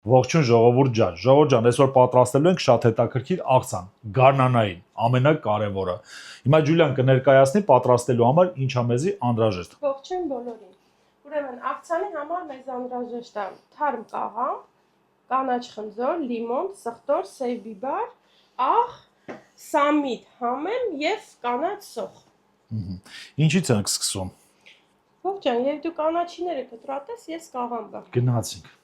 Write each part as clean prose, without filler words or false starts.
Ողջույն ժողովուրդ ջան, այսօր պատրաստելու ենք շատ հետաքրքիր աղցան, գարնանային, ամենակարևորը։ Հիմա Ջուլիան կներկայացնի պատրաստելու համար ինչ է մեզի անհրաժեշտ։ Ողջույն բոլորին։ Ուրեմն աղցանի համար մեզ անհրաժեշտ է թարմ կաղամբ, կանաչ խնձոր, լիմոն, սխտոր, սև բիբար, աղ, սամիտ, համեմ եւ կանաչ սոխ։ Ինչից ենք սկսում։ Ողջան, եւ դու կանաչիները կտրատես, ես կաղամբը։ Գնացինք։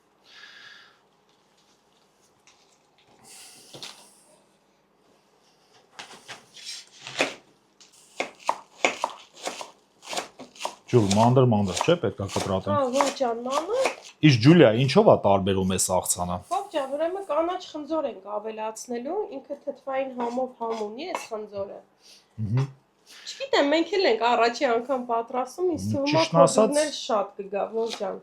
Ջուլ, մանդր, չէ՞, պետքա կտրատենք։ Հա, ողջան, մանր։ Իսկ Ջուլիա, ինչով է տարբերում այս աղցանը։ Ողջան, ուրեմն կանաչ խնձոր ենք ավելացնելու, ինքը թթվային համով համ ունի այս խնձորը։ Չգիտեմ, մենք էլ ենք առաջի անգամ պատրաստում, ինձ թվում է փոքրներ շատ կգա, ողջան։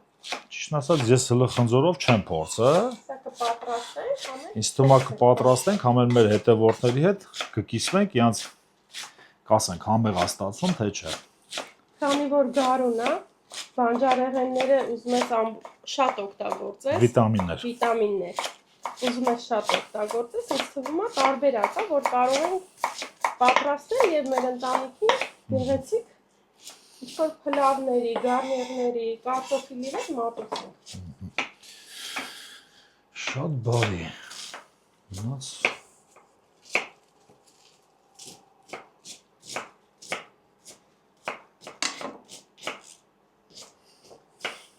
Ճիշտ ասած, ես հələ խնձորով չեմ փորձը։ Սա կպատրաստենք, ամեն։ Ինձ թվում է կպատրաստենք, ամեն մեր հետևորդների հետ կկիսվենք, իրանց կասենք համեղ ստացվում, թե չէ։ Քանի որ գարուն է, բանջարեղենները ուզում ես շատ օգտագործես։ Վիտամիններ։ Ուզում ես շատ օգտագործես, ինձ թվում է տարբերակ է, որ կարող ենք պատրաստել եւ մեր ընտանիքին գեղեցիկ ինչ-որ փլավների, գարներների, կարտոֆիլի հետ մատուցենք։ Շատ բարի։ Մնաց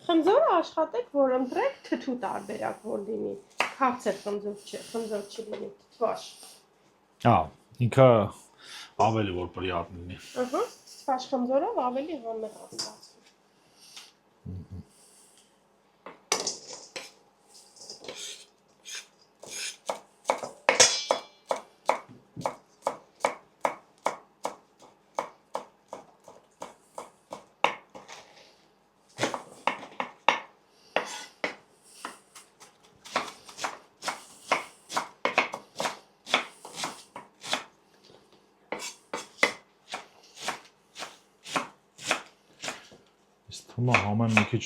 Խնձորը աշխատեք, որ ընտրեք թթու տարբերակ, որ լինի, քաղցր խնձոր չլինի, թթվաշ։ Հա, ինքը ավելի որ պրիատ լինի։ Ահա, թթվաշ խնձորով ավելի համեղ է ստացվում։ Թումա համեն մի քիչ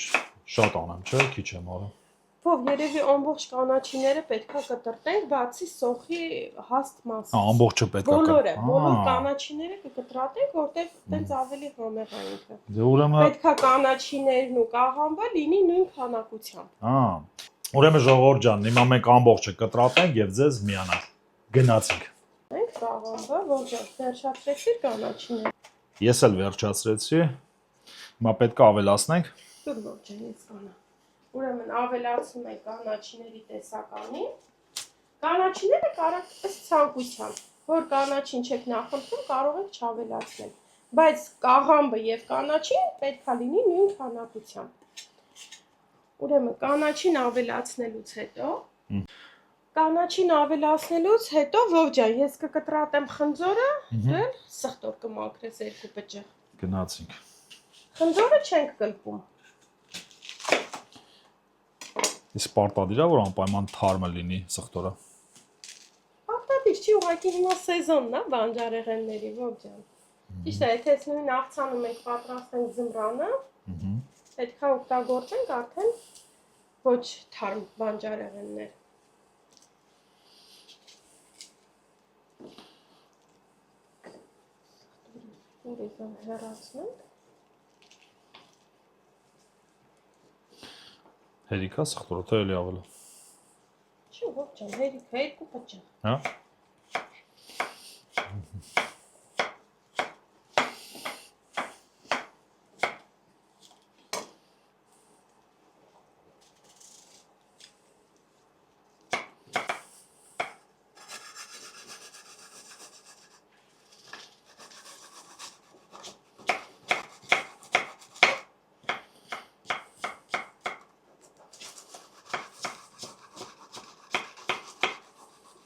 շատ անեմ, չէ՞, քիչ եմ արել։ Ով երևի ամբողջ կանաչիները պետքա կտրտենք, բացի սոխի հաստ մասից։ Հա, ամբողջը պետքա։ Բոլոր կանաչիները կկտրատենք, որտեղ տենց ավելի համեղ է ինքը։ Դե ուրեմն պետքա կանաչիներն ու կաղամբը լինի նույն քանակությամբ։ Հա։ Ուրեմն ժողովուրդ ջան, հիմա մենք ամբողջը կտրատենք եւ ձեզ միանանք։ Գնացինք։ Մենք կաղամբը, ողջան, վերջացրեցիր կանաչիները։ Ես էլ վերջացրեցի։ Հիմա պետք է ավելացնենք։ Դուր ողջան, ես կանա։ Ուրեմն ավելացնում ենք կանաչիների տեսականին։ Կանաչիները կարող ըստ ցանկության, որ կանաչին չեք նախընտրում, կարող եք չավելացնել, բայց կաղամբը եւ կանաչին պետք է լինի նույն քանակությամբ։ Ուրեմն կանաչին ավելացնելուց հետո ողջան, ես կկտրատեմ խնձորը, դու սխտոր կմաքրես 2 բջիջ։ Գնացինք։ Խնձորը չենք կլպում։ Իսկ պարտադիր է որ անպայման թարմը լինի սխտորը։ Պարտադիր չի, ուղղակի հիմա սեզոնն է բանջարեղենների, ողջան։ Ճիշտ է, եթե նույն աղցանում ենք պատրաստենք ձմռանը, պետք է օգտագործենք արդեն ոչ թարմ բանջարեղեններ։ Ուրիշն հեռացնենք։ Հերիքա սխտորը թե էլի ավելի։ Չի, ողջան, հերիքա 2 բջիջ։ Հա։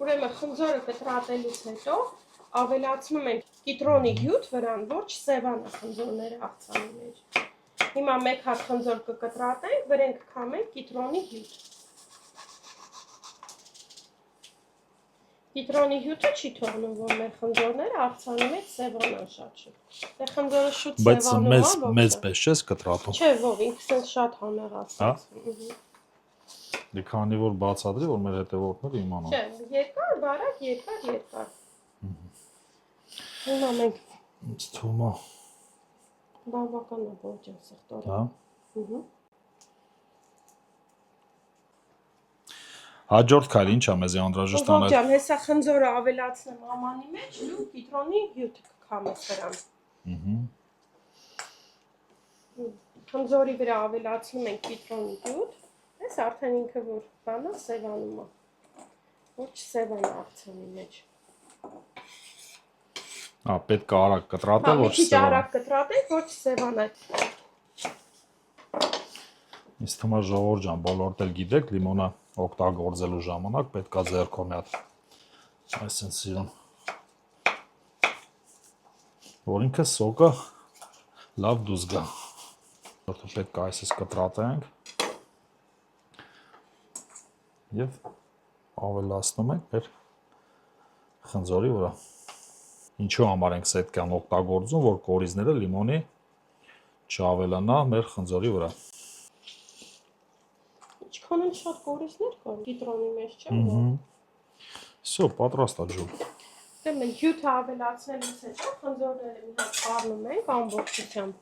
Ուրեմն խնձորը կտրատելուց հետո ավելացնում ենք կիտրոնի հյութ վրան, որ չսևանա խնձորները աղցանի մեջ։ Հիմա 1 հատ խնձոր կկտրատենք, վրան կքամենք կիտրոնի հյութ։ Կիտրոնի հյութը չի թողնում, որ մեր խնձորները աղցանի մեջ սևանան շատ շուտ։ Դե խնձորը շուտ սևանում է, մեծ պես չես կտրատում։ Չէ, ով ինքս շատ համեղ է ստացվում։ Դե քանի որ բացատրի, որ մեր հետևորդները իմանան։ Չէ, երկար, բարակ, երկար։ Հիմա մենք Ինձ թվում է։ բավական է ոճը սխտորը։ Հա։ Ուհ։ Հաջորդ քայլը ինչ է մեզ անհրաժեշտ անել։ Ողջան, հեսա խնձորը ավելացնեմ ամանի մեջ ու կիտրոնի հյութ կքամես դրան։ Խնձորի վրա ավելացնում ենք կիտրոնի հյութ, այս արդեն ինքը որ բանա սևանում է, որ չսևանա աղցանի մեջ։ Պետք է արագ կտրատել, որ Մի քիչ արագ կտրատենք, որ չսևանա։ Ինձ թվում է ժողովուրդ ջան, բոլորդ էլ գիտեք, լիմոնը օգտագործելու ժամանակ պետք է ձեռքով մի հատ այսպես սիրուն, որ ինքը սոկը լավ դուրս գա։ Որտեղ պետք է այսպես կտրատենք եւ ավելացնում ենք մեր խնձորի վրա։ Ինչու համար ենք սետկան օգտագործում, որ կորիզները լիմոնի չավելանա մեր խնձորի վրա։ Ինչքան են շատ կորիզներ կան կիտրոնի մեջ, չէ՞։ Всё, պատրաստ է ջուր։ Դե մենք հյութը ավելացնելուց հետո խնձորները մի հատ խառնում ենք ամբողջությամբ։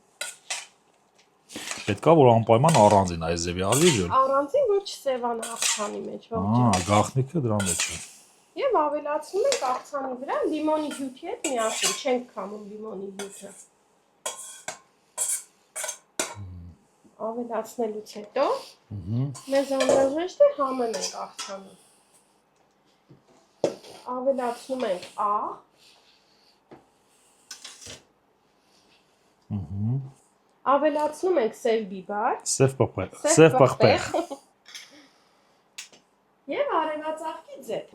Պետք է որ անպայման առանձին այս ձևի արվի ջուր։ Առանձին որ չսևանա աղցանի մեջ, ողջան։ Գաղտնիքը դրա մեջ է։ Եվ ավելացնում ենք աղցանի վրա լիմոնի հյութի հետ միասին, չենք քամում լիմոնի հյութը։ Ավելացնելուց հետո մեզ անհրաժեշտ է համեմենք աղցանը։ Ավելացնում ենք աղ։ Ավելացնում ենք սև բիբար։ Սև պղպեղ։ Եվ արևածաղկի ձեթ։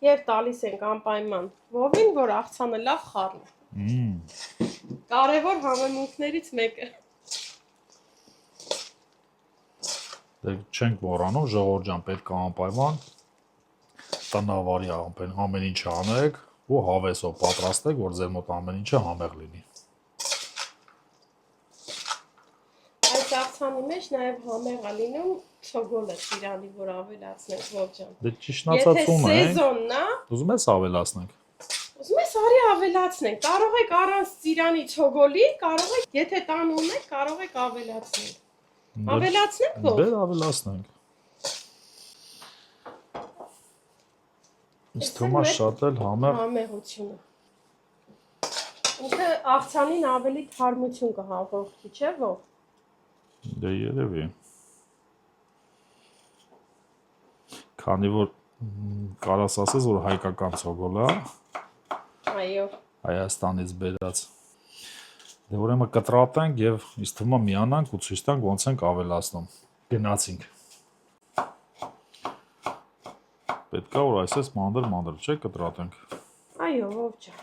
Եվ տալիս ենք անպայման ովին, որ աղցանը լավ խառնի։ Կարևոր համեմունքներից մեկը։ Դե չենք մոռանում, ժողովուրդ ջան, պետք է անպայման տնավարի ամեն ինչ անեք ու հավեսով պատրաստեք, որ ձեր մոտ ամեն ինչը համեղ լինի։ Այս աղցանի մեջ նաև համեղ է լինում ցոգոլը ծիրանի, որ ավելացնենք ողջան։ Դե ճիշտն ասածում Եթե սեզոնն է, ուզում ես ավելացնենք։ ուզում ես արի ավելացնենք։ Կարող եք առանց ծիրանի ցոգոլի, կարող եք, եթե տան ունեք, կարող եք ավելացնել։ Ավելացնենք ո՞վ։ Դե ավելացնենք։ Ինձ թվում է շատ էլ համեղությունը։ Ինքը աղցանին ավելի թարմություն կհաղորդի, չէ՞ ո՞վ։ Դե երևի։ Քանի որ կարաս ասես, որ հայկական ցոգոլ է։ Այո։ Հայաստանից բերած։ Դե ուրեմն կտրատենք եւ ինձ թվում է միանանք ու ցույց տանք ոնց ենք ավելացնում։ Գնացինք։ Պետք է որ այսպես մանդր, չէ՞, կտրատենք։ Այո, ողջան։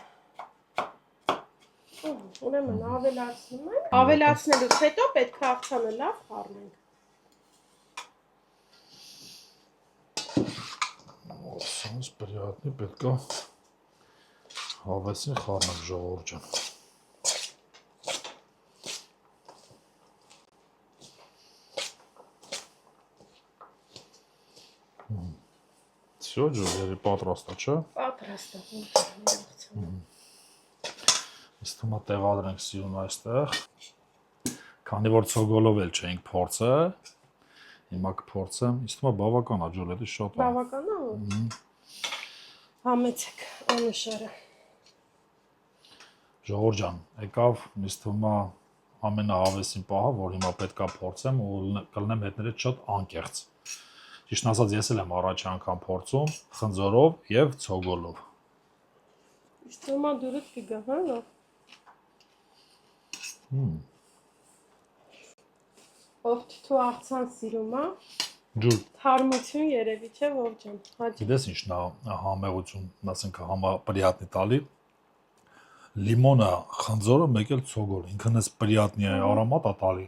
Ուրեմն ավելացնում ենք։ Ավելացնելուց հետո պետք է աղցանը լավ խառնենք։ Սանս приятный, պետք է հավեսին խառնենք ժողովուրդ ջան։ Всё, ջուրը պատրաստ է, չէ՞։ Պատրաստ է։ Իսկ թվում է տեղադրենք սիրուն այստեղ։ Քանի որ ցոգոլով էլ չէինք փորձել, հիմա կփորձեմ։ Իսկ թվում է բավական է ջուրը, դա շատ է։ Բավական է։ Համեցեք անուշերը։ Ժողովուրդ ջան, եկավ ինձ թվում է ամենահավեսին պահը, որ հիմա պետք է փորձեմ ու կլնեմ հետները շատ անկեղծ։ Ճիշտ ասած, ես էլ եմ առաջի անգամ փորձում խնձորով եւ ցոգոլով։ Իսկ թվում է դուրս կգա, հա՞ լավ։ Ով թթու աղցան սիրում է։ Ջուր։ Թարմություն երևի չէ ողջան։ Գիտես ինչն է համեղություն, ասենք համապրիատնի տալի։ Լիմոնը, խնձորը, մեկ էլ ցոգոլ, ինքն էս պրիատնի արոմատ է տալի։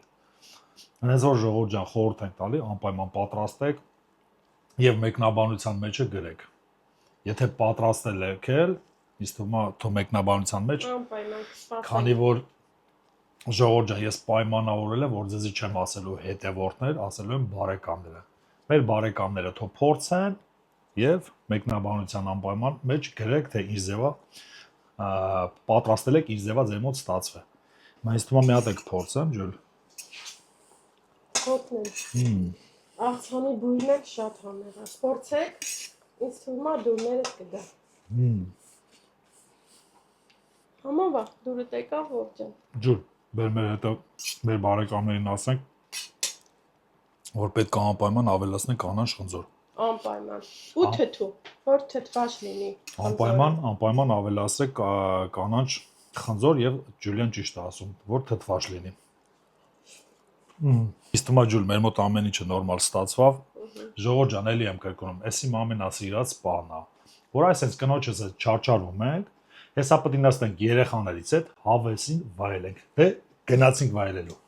Հենց որ ժողովուրդ ջան խորհուրդ ենք տալի, անպայման պատրաստեք եւ մեկնաբանության մեջը գրեք։ Եթե պատրաստել եք էլ, ինձ թվում է թո մեկնաբանության մեջ, անպայման կսպասենք։ քանի որ Ժողովուրդ ջան, ես պայմանավորել եմ, որ ձեզի չեմ ասելու հետևորդներ, ասելու եմ բարեկամները։ Մեր բարեկամները թող փորձեն եւ մեկնաբանության անպայման մեջ գրեք, թե ինչ ձևա պատրաստել եք, ինչ ձևա ձեր մոտ ստացվի։ Մայիս թվում է մի հատ եք փորձեմ, ջուր։ Խոտնեմ։ Աղցանի բույրն էլ շատ համեղ է։ Փորձեք, ինձ թվում է դուրներս կգա։ Համավա, դուրը տեկա ողջան։ Ջուր, մեր հետո մեր բարեկամներին ասենք, որ պետք է անպայման ավելացնենք կանաչ խնձոր։ Անպայման։ Ու թթու, որ թթված լինի։ Անպայման ավելացրեք կանաչ խնձոր եւ Ջուլիան ճիշտ է ասում, որ թթված լինի։ Իսկ թվում է ջուր, մեր մոտ ամեն ինչը նորմալ ստացվավ։ Ժողովուրդ ջան, էլի եմ կրկնում, էս իմ ամենասիրած բանն է, որ այսպես կնոջս հետ չարչարվում ենք, հեսա պետք է նստենք երեխաներից հետ հավեսին վայելենք։ Դե գնացինք վայելելու։